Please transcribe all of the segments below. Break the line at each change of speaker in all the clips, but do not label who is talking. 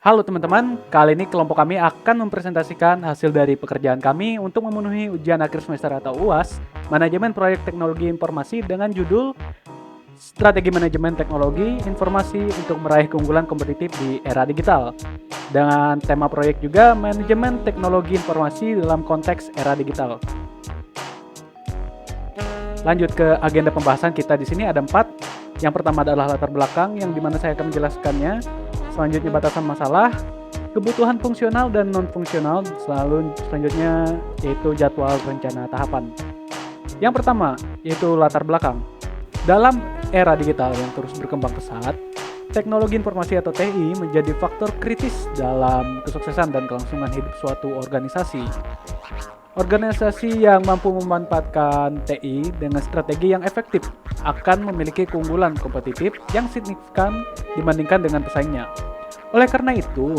Halo teman-teman, kali ini kelompok kami akan mempresentasikan hasil dari pekerjaan kami untuk memenuhi ujian akhir semester atau UAS, Manajemen Proyek Teknologi Informasi dengan judul Strategi Manajemen Teknologi Informasi untuk Meraih Keunggulan Kompetitif di Era Digital. Dengan tema proyek juga Manajemen Teknologi Informasi dalam konteks era digital. Lanjut ke agenda pembahasan kita di sini ada 4. Yang pertama adalah latar belakang yang dimana saya akan menjelaskannya. Selanjutnya batasan masalah, kebutuhan fungsional dan non-fungsional, selanjutnya yaitu jadwal rencana tahapan. Yang pertama yaitu latar belakang. Dalam era digital yang terus berkembang pesat, teknologi informasi atau TI menjadi faktor kritis dalam kesuksesan dan kelangsungan hidup suatu organisasi. Organisasi yang mampu memanfaatkan TI dengan strategi yang efektif akan memiliki keunggulan kompetitif yang signifikan dibandingkan dengan pesaingnya. Oleh karena itu,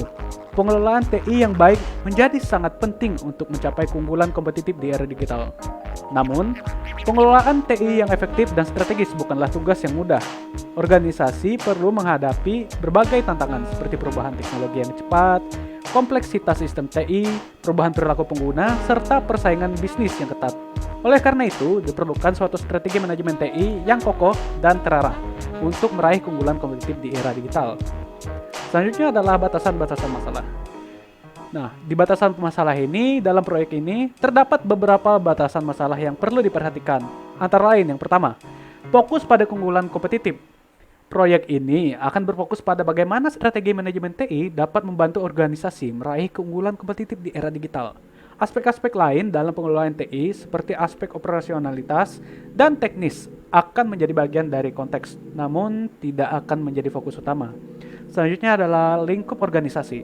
pengelolaan TI yang baik menjadi sangat penting untuk mencapai keunggulan kompetitif di era digital. Namun, pengelolaan TI yang efektif dan strategis bukanlah tugas yang mudah. Organisasi perlu menghadapi berbagai tantangan seperti perubahan teknologi yang cepat, kompleksitas sistem TI, perubahan perilaku pengguna, serta persaingan bisnis yang ketat. Oleh karena itu, diperlukan suatu strategi manajemen TI yang kokoh dan terarah untuk meraih keunggulan kompetitif di era digital. Selanjutnya adalah batasan-batasan masalah. Nah, di batasan masalah ini, dalam proyek ini, terdapat beberapa batasan masalah yang perlu diperhatikan. Antara lain, yang pertama, fokus pada keunggulan kompetitif. Proyek ini akan berfokus pada bagaimana strategi manajemen TI dapat membantu organisasi meraih keunggulan kompetitif di era digital. Aspek-aspek lain dalam pengelolaan TI seperti aspek operasionalitas dan teknis akan menjadi bagian dari konteks, namun tidak akan menjadi fokus utama. Selanjutnya adalah lingkup organisasi.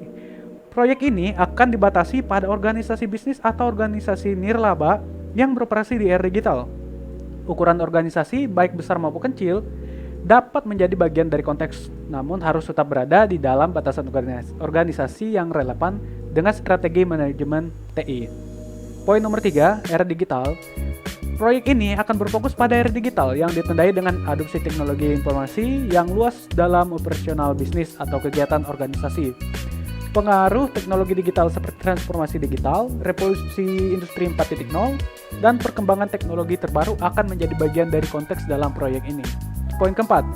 Proyek ini akan dibatasi pada organisasi bisnis atau organisasi nirlaba yang beroperasi di era digital. Ukuran organisasi, baik besar maupun kecil, dapat menjadi bagian dari konteks, namun harus tetap berada di dalam batasan organisasi yang relevan dengan strategi manajemen TI. Poin nomor 3, era digital. Proyek ini akan berfokus pada era digital yang ditandai dengan adopsi teknologi informasi yang luas dalam operasional bisnis atau kegiatan organisasi. Pengaruh teknologi digital seperti transformasi digital, revolusi industri 4.0, dan perkembangan teknologi terbaru akan menjadi bagian dari konteks dalam proyek ini. Poin keempat,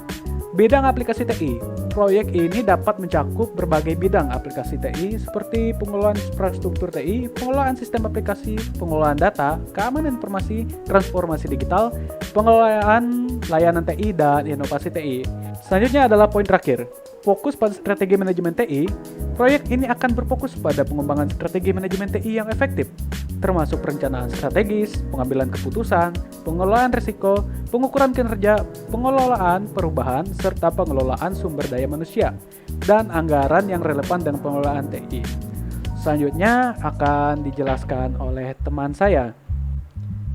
bidang aplikasi TI. Proyek ini dapat mencakup berbagai bidang aplikasi TI seperti pengelolaan infrastruktur TI, pengelolaan sistem aplikasi, pengelolaan data, keamanan informasi, transformasi digital, pengelolaan layanan TI, dan inovasi TI. Selanjutnya adalah poin terakhir, fokus pada strategi manajemen TI. Proyek ini akan berfokus pada pengembangan strategi manajemen TI yang efektif, termasuk perencanaan strategis, pengambilan keputusan, pengelolaan risiko, pengukuran kinerja, pengelolaan perubahan, serta pengelolaan sumber daya manusia, dan anggaran yang relevan dengan pengelolaan TI. Selanjutnya akan dijelaskan oleh teman saya.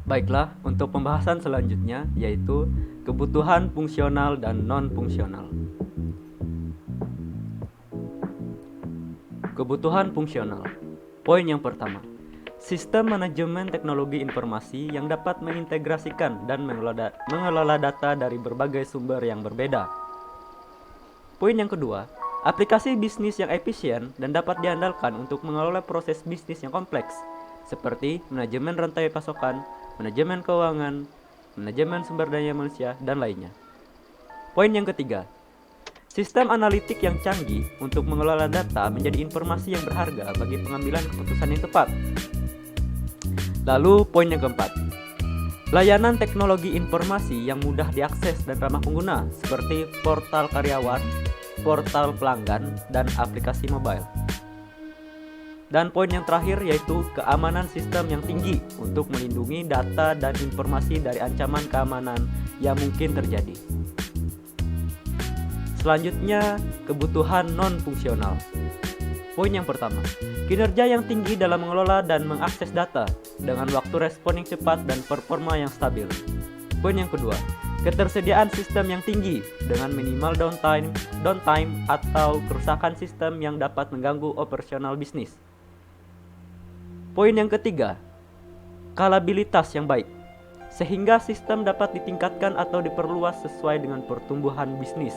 Baiklah, untuk pembahasan selanjutnya yaitu kebutuhan fungsional dan non-fungsional. Kebutuhan fungsional. Poin yang pertama, sistem manajemen teknologi informasi yang dapat mengintegrasikan dan mengelola data dari berbagai sumber yang berbeda. Poin yang kedua, aplikasi bisnis yang efisien dan dapat diandalkan untuk mengelola proses bisnis yang kompleks, seperti manajemen rantai pasokan, manajemen keuangan, manajemen sumber daya manusia, dan lainnya. Poin yang ketiga, sistem analitik yang canggih untuk mengelola data menjadi informasi yang berharga bagi pengambilan keputusan yang tepat. Lalu poin yang keempat, layanan teknologi informasi yang mudah diakses dan ramah pengguna seperti portal karyawan, portal pelanggan, dan aplikasi mobile. Dan poin yang terakhir yaitu keamanan sistem yang tinggi untuk melindungi data dan informasi dari ancaman keamanan yang mungkin terjadi. Selanjutnya, kebutuhan non-fungsional. Poin yang pertama, kinerja yang tinggi dalam mengelola dan mengakses data dengan waktu respon yang cepat dan performa yang stabil. Poin yang kedua, ketersediaan sistem yang tinggi dengan minimal downtime atau kerusakan sistem yang dapat mengganggu operasional bisnis. Poin yang ketiga, skalabilitas yang baik, sehingga sistem dapat ditingkatkan atau diperluas sesuai dengan pertumbuhan bisnis.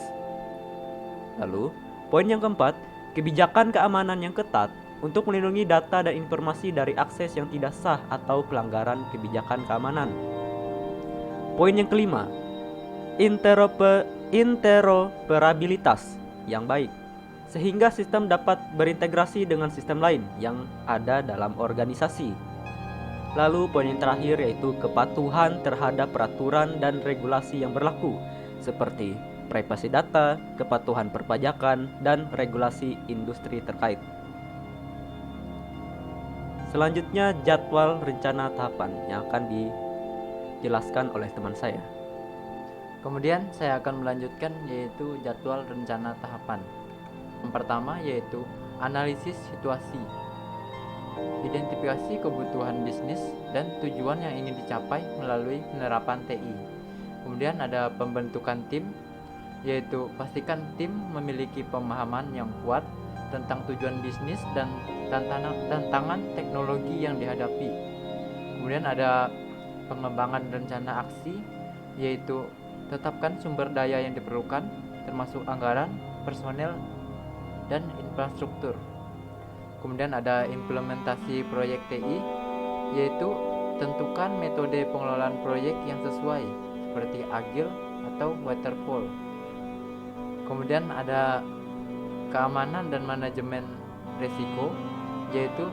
Lalu, poin yang keempat, Kebijakan keamanan yang ketat untuk melindungi data dan informasi dari akses yang tidak sah atau pelanggaran kebijakan keamanan. Poin yang kelima, interoperabilitas yang baik, sehingga sistem dapat berintegrasi dengan sistem lain yang ada dalam organisasi. Lalu poin yang terakhir yaitu kepatuhan terhadap peraturan dan regulasi yang berlaku, seperti privasi data, kepatuhan perpajakan, dan regulasi industri terkait. Selanjutnya jadwal rencana tahapan yang akan dijelaskan oleh teman saya.
Kemudian saya akan melanjutkan yaitu jadwal rencana tahapan. Yang pertama yaitu analisis situasi, identifikasi kebutuhan bisnis dan tujuan yang ingin dicapai melalui penerapan TI. Kemudian ada pembentukan tim, yaitu pastikan tim memiliki pemahaman yang kuat tentang tujuan bisnis dan tantangan teknologi yang dihadapi. Kemudian ada pengembangan rencana aksi, yaitu tetapkan sumber daya yang diperlukan termasuk anggaran, personel, dan infrastruktur. Kemudian ada implementasi proyek TI, yaitu tentukan metode pengelolaan proyek yang sesuai seperti agile atau waterfall. Kemudian ada keamanan dan manajemen risiko, yaitu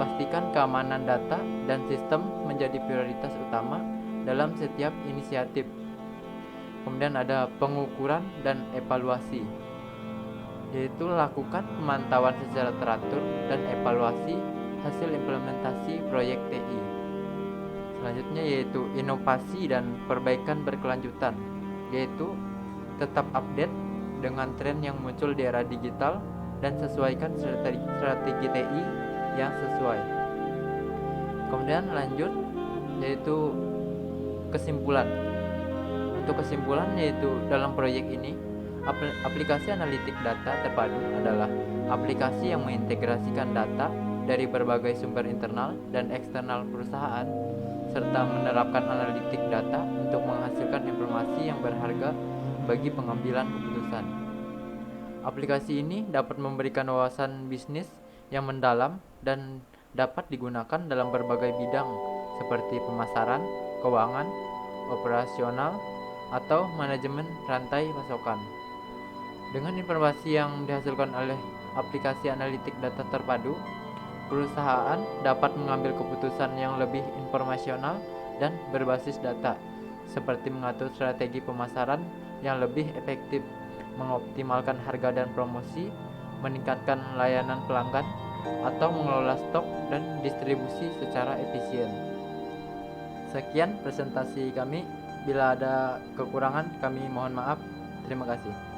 pastikan keamanan data dan sistem menjadi prioritas utama dalam setiap inisiatif. Kemudian ada pengukuran dan evaluasi, yaitu lakukan pemantauan secara teratur dan evaluasi hasil implementasi proyek TI. Selanjutnya yaitu inovasi dan perbaikan berkelanjutan, yaitu tetap update dengan tren yang muncul di era digital dan sesuaikan strategi TI yang sesuai. Kemudian lanjut yaitu kesimpulan. Untuk kesimpulan yaitu dalam proyek ini aplikasi analitik data terpadu adalah aplikasi yang mengintegrasikan data dari berbagai sumber internal dan eksternal perusahaan serta menerapkan analitik data untuk menghasilkan informasi yang berharga bagi pengambilan keputusan. Aplikasi ini dapat memberikan wawasan bisnis yang mendalam dan dapat digunakan dalam berbagai bidang seperti pemasaran, keuangan, operasional, atau manajemen rantai pasokan. Dengan informasi yang dihasilkan oleh aplikasi analitik data terpadu, perusahaan dapat mengambil keputusan yang lebih informasional dan berbasis data, seperti mengatur strategi pemasaran yang lebih efektif, mengoptimalkan harga dan promosi, meningkatkan layanan pelanggan, atau mengelola stok dan distribusi secara efisien. Sekian presentasi kami. Bila ada kekurangan, kami mohon maaf. Terima kasih.